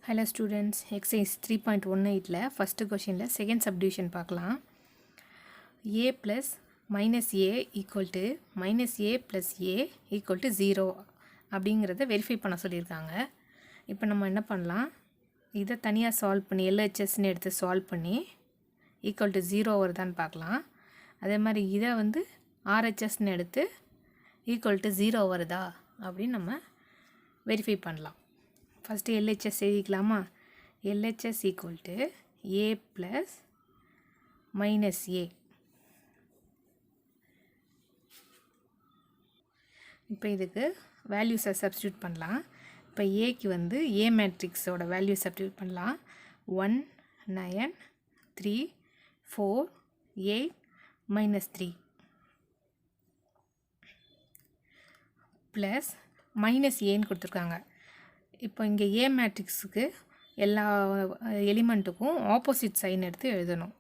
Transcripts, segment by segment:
Hello students, exercise 3.18 first question second subdivision பார்க்கலாம். a plus minus a equal to minus a plus a equal to 0 அப்படிங்கிறத verify பண்ண சொல்லியிருக்காங்க. இப்போ நம்ம என்ன பண்ணலாம், இதை தனியாக சால்வ் பண்ணி LHSன்னு எடுத்து சால்வ் பண்ணி ஈக்குவல் டு 0 வருதான்னு பார்க்கலாம். அதே மாதிரி இதை RHSன்னு எடுத்து ஈக்குவல் டு 0 வருதா அப்படின்னு நம்ம வெரிஃபை பண்ணலாம். First LHS எழுதிக்கலாமா? LHS equal to a plus minus a. இப்போ இதுக்கு வேல்யூஸை சப்ஸ்டியூட் பண்ணலாம். இப்போ ஏக்கு a மேட்ரிக்ஸோட வேல்யூ சப்ஸ்டியூட் பண்ணலாம். 1 9 3 4 8 -3 ப்ளஸ் மைனஸ் ஏன்னு கொடுத்துருக்காங்க. இப்போ இங்கே ஏ மேட்ரிக்ஸுக்கு எல்லா எலிமெண்ட்டுக்கும் ஆப்போசிட் சைன் எடுத்து எழுதணும்.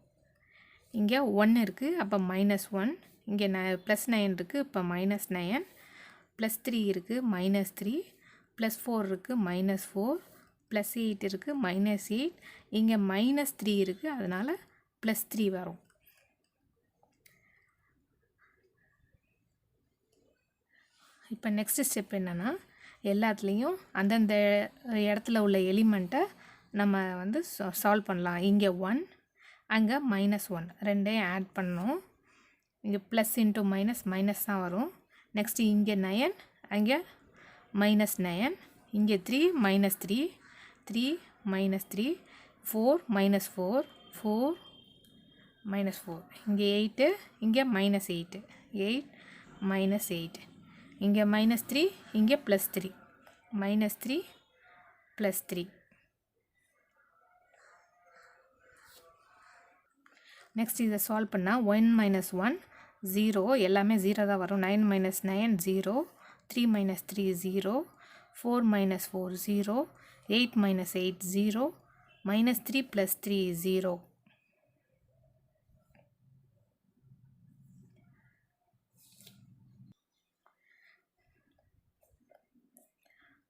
இங்கே 1 இருக்குது, அப்போ -1. இங்கே +9 இருக்குது, இப்போ -9. +3 இருக்குது, -3. +4 இருக்குது, -4. +8 இருக்குது, -8. இங்கே -3 இருக்குது, அதனால் +3 வரும். இப்போ நெக்ஸ்ட் ஸ்டெப் என்னென்னா, எல்லாத்துலேயும் அந்தந்த இடத்துல உள்ள எலிமெண்ட்டை நம்ம சால்வ் பண்ணலாம். இங்கே 1, அங்கே -1 ரெண்டையும் ஆட் பண்ணணும். இங்கே ப்ளஸ் இன்ட்டு மைனஸ் தான் வரும். நெக்ஸ்ட்டு இங்கே 9, அங்கே -9. இங்கே 3 -3 3 -3 4 -4 4 -4. இங்கே 8, இங்கே -8 8 -8. இங்கே -3, இங்கே +3 -3 +3. நெக்ஸ்ட் இதை சால்வ் பண்ணால் 1 -1 0, எல்லாமே 0 தான் வரும். 9 -9 0, 3 -3 0, 4 -4 0, 8 -8 0, -3 +3 0.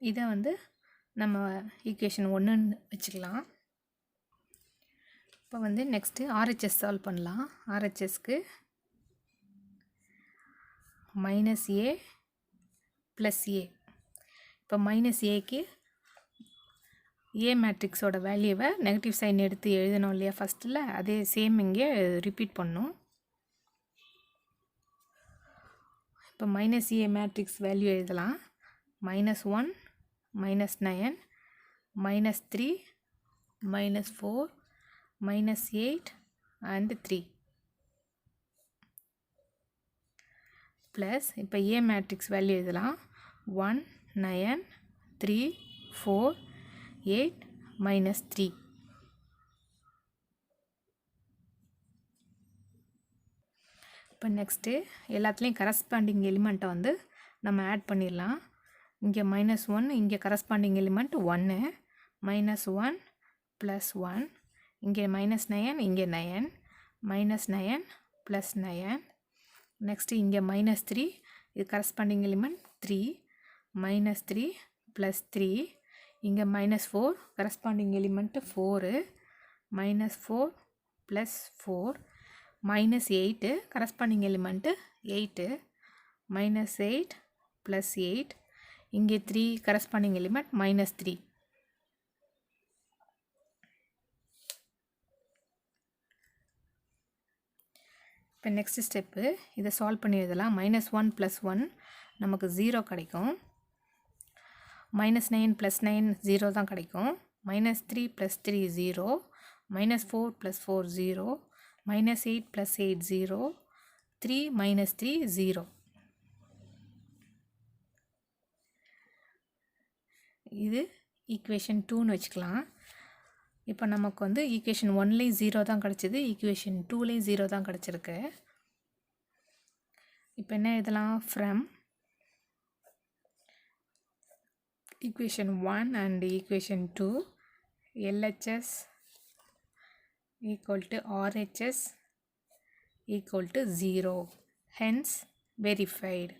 இதை நம்ம ஈக்குவேஷன் 1ன்னு வச்சுக்கலாம். இப்போ நெக்ஸ்ட்டு RHS சால்வ் பண்ணலாம். RHSக்கு -a ப்ளஸ் a. இப்போ -aக்கு a மேட்ரிக்ஸோட வேல்யூவை நெகட்டிவ் சைன் எடுத்து எழுதணும் இல்லையா ஃபஸ்ட்டில், அதே சேம் இங்கே ரிப்பீட் பண்ணணும். இப்போ -a மேட்ரிக்ஸ் வேல்யூ எழுதலாம். -1 -9 -3 -4 -8 and 3 ப்ளஸ் இப்போ a மேட்ரிக்ஸ் வேல்யூ எழுதலாம். 1 9 3 4 8 -3. இப்போ நெக்ஸ்ட்டு எல்லாத்துலேயும் கரஸ்பாண்டிங் எலிமெண்ட்டை நம்ம ஆட் பண்ணிடலாம். இங்கே -1, இங்கே கரஸ்பாண்டிங் எலிமெண்ட் 1 -1 +1. இங்கே -9, இங்கே 9 -9 +9. நெக்ஸ்ட்டு இங்கே -3, இது கரஸ்பாண்டிங் எலிமெண்ட் 3 -3 +3. இங்கே -4, கரஸ்பாண்டிங் எலிமெண்ட் 4 -4 +4. -8, corresponding element 8 -8 +8. இங்கே 3, கரஸ்பாண்டிங் எலிமெண்ட் -3. இப்போ நெக்ஸ்ட் ஸ்டெப்பு இதை சால்வ் பண்ணி எழுதலாம். -1 +1 நமக்கு 0 கிடைக்கும். -9 +9 0 தான் கிடைக்கும். -3 +3 0, -4 +4 0, -8 +8 0, 3 -3 0. இது ஈக்குவேஷன் 2ன்னு வச்சுக்கலாம். இப்போ நமக்கு ஈக்குவேஷன் 1லேயும் 0 தான் கிடச்சிது, ஈக்குவேஷன் 2லேயும் 0 தான் கிடச்சிருக்கு. இப்போ என்ன எழுதலாம்? From equation 1 and equation 2 LHS equal to RHS equal to 0, hence verified.